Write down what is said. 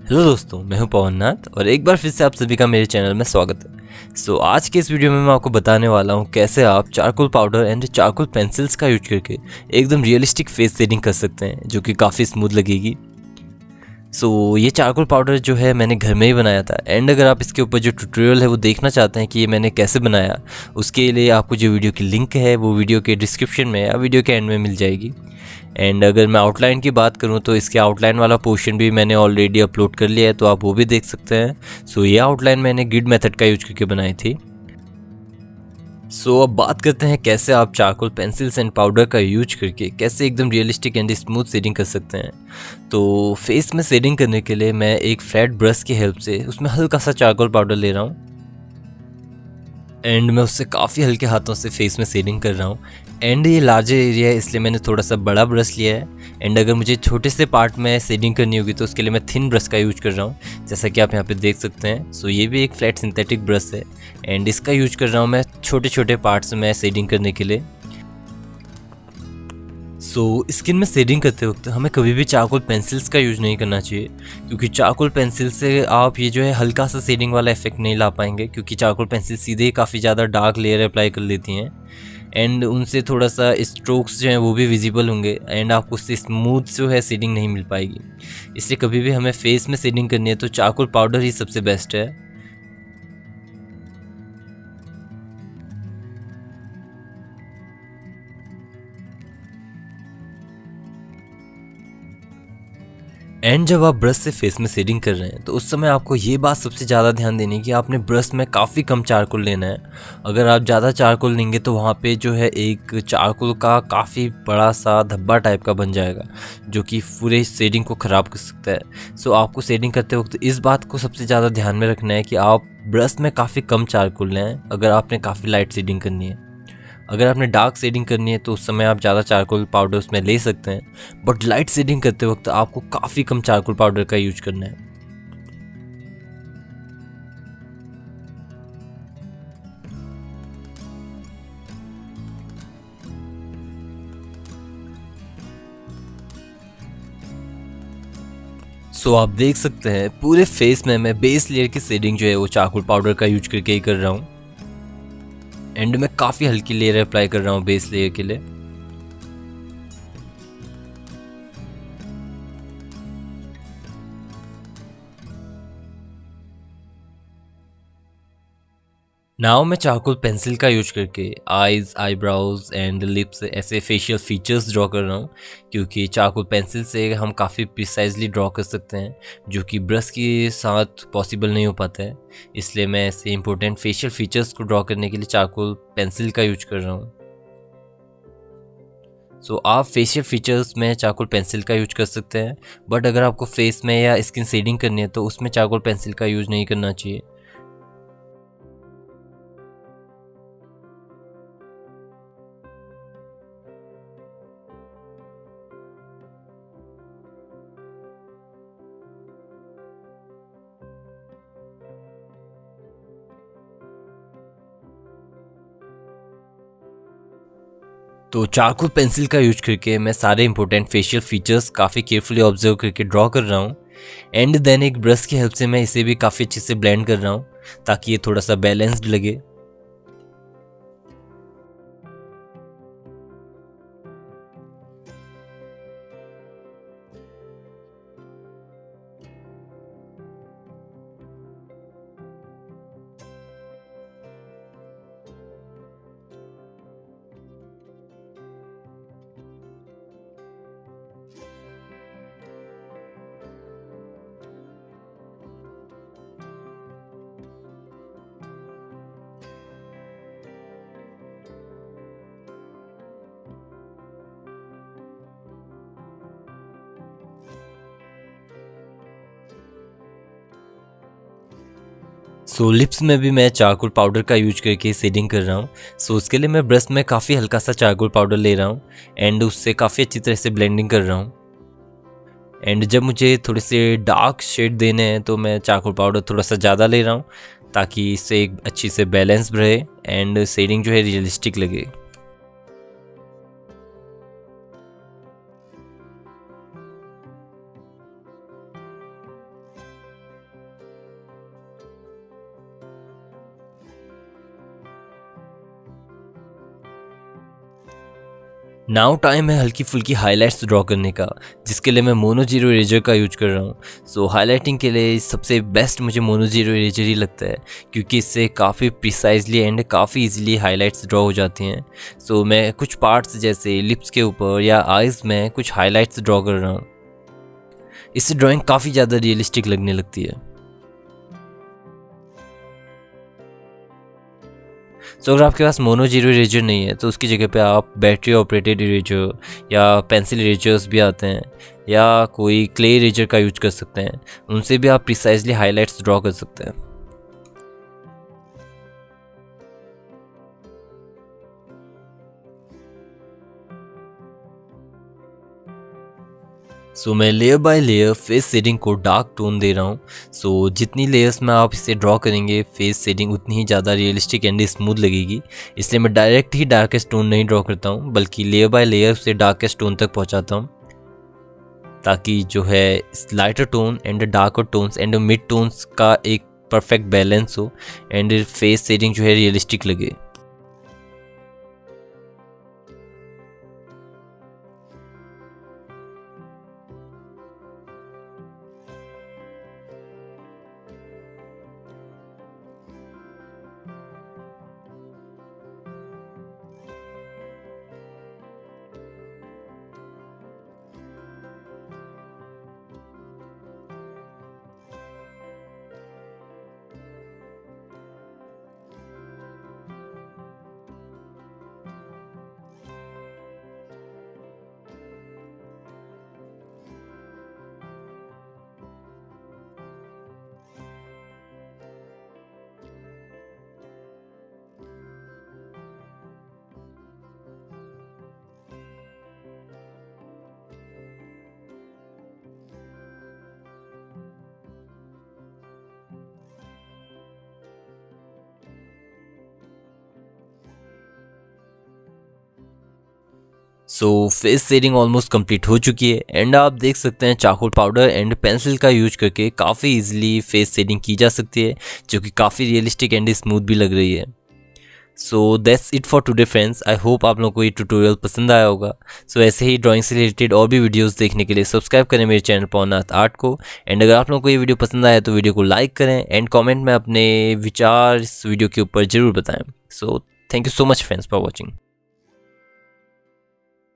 Hello दोस्तों, मैं हूं पवन नाथ और एक बार फिर से आप सभी का मेरे चैनल में स्वागत है। आज के इस वीडियो में मैं आपको बताने वाला हूं कैसे आप charcoal powder and charcoal pencils का यूज करके एकदम रियलिस्टिक फेस शेडिंग कर सकते हैं जो कि काफ़ी स्मूथ लगेगी। ये चारकोल पाउडर जो है मैंने घर में ही बनाया था एंड अगर आप इसके ऊपर जो ट्यूटोरियल है वो देखना चाहते हैं कि ये मैंने कैसे बनाया, उसके लिए आपको जो वीडियो की लिंक है वो वीडियो के डिस्क्रिप्शन में या वीडियो के एंड में मिल जाएगी। एंड अगर मैं आउटलाइन की बात करूं तो इसके आउटलाइन वाला पोर्शन भी मैंने ऑलरेडी अपलोड कर लिया है, तो आप वो भी देख सकते हैं। ये आउटलाइन मैंने ग्रिड मेथड का यूज करके बनाई थी। अब बात करते हैं कैसे आप चारकोल पेंसिल्स एंड पाउडर का यूज करके कैसे एकदम रियलिस्टिक एंड स्मूथ शेडिंग कर सकते हैं। फेस में शेडिंग करने के लिए मैं एक फ्लैट ब्रश की हेल्प से उसमें हल्का सा चारकोल पाउडर ले रहा हूँ एंड मैं उससे काफ़ी हल्के हाथों से फेस में शेडिंग कर रहा हूँ। एंड ये लार्जर एरिया है इसलिए मैंने थोड़ा सा बड़ा ब्रश लिया है। एंड अगर मुझे छोटे से पार्ट में शेडिंग करनी होगी तो उसके लिए मैं थिन ब्रश का यूज कर रहा हूँ, जैसा कि आप यहाँ पे देख सकते हैं। ये भी एक फ्लैट सिंथेटिक ब्रश है एंड इसका यूज कर रहा हूँ मैं छोटे छोटे पार्ट्स में शेडिंग करने के लिए। स्किन में शेडिंग करते वक्त हमें कभी भी चारकोल पेंसिल्स का यूज नहीं करना चाहिए, क्योंकि चारकोल पेंसिल से आप ये जो है हल्का सा शेडिंग वाला इफेक्ट नहीं ला पाएंगे, क्योंकि चारकोल पेंसिल सीधे ही काफ़ी ज़्यादा डार्क लेयर अप्लाई कर लेती हैं एंड उनसे थोड़ा सा स्ट्रोक्स जो हैं वो भी विजिबल होंगे एंड आपको उससे स्मूथ जो है शेडिंग नहीं मिल पाएगी। इसलिए कभी भी हमें फेस में शेडिंग करनी है तो चारकोल पाउडर ही सबसे बेस्ट है। एंड जब आप ब्रश से फेस में शेडिंग कर रहे हैं तो उस समय आपको ये बात सबसे ज़्यादा ध्यान देनी है कि आपने ब्रश में काफ़ी कम चारकोल लेना है। अगर आप ज़्यादा चारकोल लेंगे तो वहाँ पे जो है एक चारकोल का काफ़ी बड़ा सा धब्बा टाइप का बन जाएगा जो कि पूरे शेडिंग को ख़राब कर सकता है। आपको शेडिंग करते वक्त इस बात को सबसे ज़्यादा ध्यान में रखना है कि आप ब्रश में काफ़ी कम चारकोल लें अगर आपने काफ़ी लाइट शेडिंग करनी है। अगर आपने डार्क शेडिंग करनी है तो उस समय आप ज़्यादा चारकोल पाउडर उसमें ले सकते हैं, बट लाइट शेडिंग करते वक्त आपको काफ़ी कम चारकोल पाउडर का यूज करना है। आप देख सकते हैं पूरे फेस में मैं बेस लेयर की शेडिंग जो है वो चारकोल पाउडर का यूज करके ही कर रहा हूँ एंड मैं काफ़ी हल्की लेयर अप्लाई कर रहा हूँ बेस लेयर के लिए। नाउ मैं चारकोल पेंसिल का यूज करके आईज, आईब्राउज एंड लिप्स ऐसे फेशियल फीचर्स ड्रॉ कर रहा हूँ, क्योंकि चारकोल पेंसिल से हम काफ़ी प्रिसाइजली ड्रॉ कर सकते हैं जो कि ब्रश के साथ पॉसिबल नहीं हो पाता है। इसलिए मैं ऐसे इंपॉर्टेंट फेशियल फीचर्स को ड्रॉ करने के लिए चारकोल पेंसिल का यूज कर रहा हूँ। आप फेशियल फीचर्स में चारकोल पेंसिल का यूज कर सकते हैं, बट अगर आपको फेस में या स्किन शेडिंग करनी है तो उसमें चारकोल पेंसिल का यूज नहीं करना चाहिए। चारकोल पेंसिल का यूज करके मैं सारे इंपॉर्टेंट फेशियल फीचर्स काफ़ी केयरफुली ऑब्जर्व करके ड्रॉ कर रहा हूँ एंड देन एक ब्रश की हेल्प से मैं इसे भी काफ़ी अच्छे से ब्लेंड कर रहा हूँ ताकि ये थोड़ा सा बैलेंस्ड लगे। लिप्स में भी मैं चारकोल पाउडर का यूज करके शेडिंग कर रहा हूँ। उसके लिए मैं ब्रश में काफ़ी हल्का सा चारकोल पाउडर ले रहा हूँ एंड उससे काफ़ी अच्छी तरह से ब्लेंडिंग कर रहा हूँ। एंड जब मुझे थोड़े से डार्क शेड देने हैं तो मैं चारकोल पाउडर थोड़ा सा ज़्यादा ले रहा हूँ ताकि इससे एक अच्छी से बैलेंस रहे एंड शेडिंग जो है रियलिस्टिक लगे। नाउ टाइम है हल्की फुल्की हाइलाइट्स ड्रॉ करने का, जिसके लिए मैं मोनो जीरो इरेजर का यूज कर रहा हूँ। सो हाईलाइटिंग के लिए सबसे बेस्ट मुझे मोनो जीरो इरेजर ही लगता है, क्योंकि इससे काफ़ी प्रिसाइजली एंड काफ़ी इजीली हाइलाइट्स ड्रॉ हो जाती हैं। सो मैं कुछ पार्ट्स जैसे लिप्स के ऊपर या आइज़ में कुछ हाइलाइट्स ड्रॉ कर रहा हूँ। इससे ड्राइंग काफ़ी ज़्यादा रियलिस्टिक लगने लगती है। सो अगर आपके पास मोनो जीरो इरेजर नहीं है तो उसकी जगह पे आप बैटरी ऑपरेटेड इरेजर या पेंसिल इरेजर्स भी आते हैं, या कोई क्ले इरेजर का यूज कर सकते हैं। उनसे भी आप प्रिसाइजली हाइलाइट्स ड्रॉ कर सकते हैं। सो मैं layer by layer face shading को डार्क टोन दे रहा हूँ। सो जितनी लेयर्स में आप इसे ड्रॉ करेंगे फेस शेडिंग उतनी ही ज़्यादा रियलिस्टिक एंड स्मूथ लगेगी। इसलिए मैं डायरेक्ट ही डार्केस्ट टोन नहीं ड्रॉ करता हूँ, बल्कि लेयर बाय लेयर से डार्केस्ट टोन तक पहुँचाता हूँ, ताकि जो है lighter tone and darker tones and mid tones का एक परफेक्ट बैलेंस हो एंड फेस शेडिंग जो है रियलिस्टिक लगे। So face shading almost complete हो चुकी है एंड आप देख सकते हैं चारकोल पाउडर एंड पेंसिल का यूज करके काफ़ी इजीली फेस शेडिंग की जा सकती है, जो कि काफ़ी रियलिस्टिक एंड स्मूथ भी लग रही है। So that's it for today friends. I hope आप लोगों को ये ट्यूटोरियल पसंद आया होगा। सो ऐसे ही ड्राइंग से रिलेटेड और भी वीडियोस देखने के लिए सब्सक्राइब करें मेरे चैनल पवननाथ आर्ट को। एंड अगर आप लोगों को ये वीडियो पसंद आया तो वीडियो को लाइक करें एंड कमेंट में अपने विचार इस वीडियो के ऊपर ज़रूर बताएं। So thank you so much friends for watching.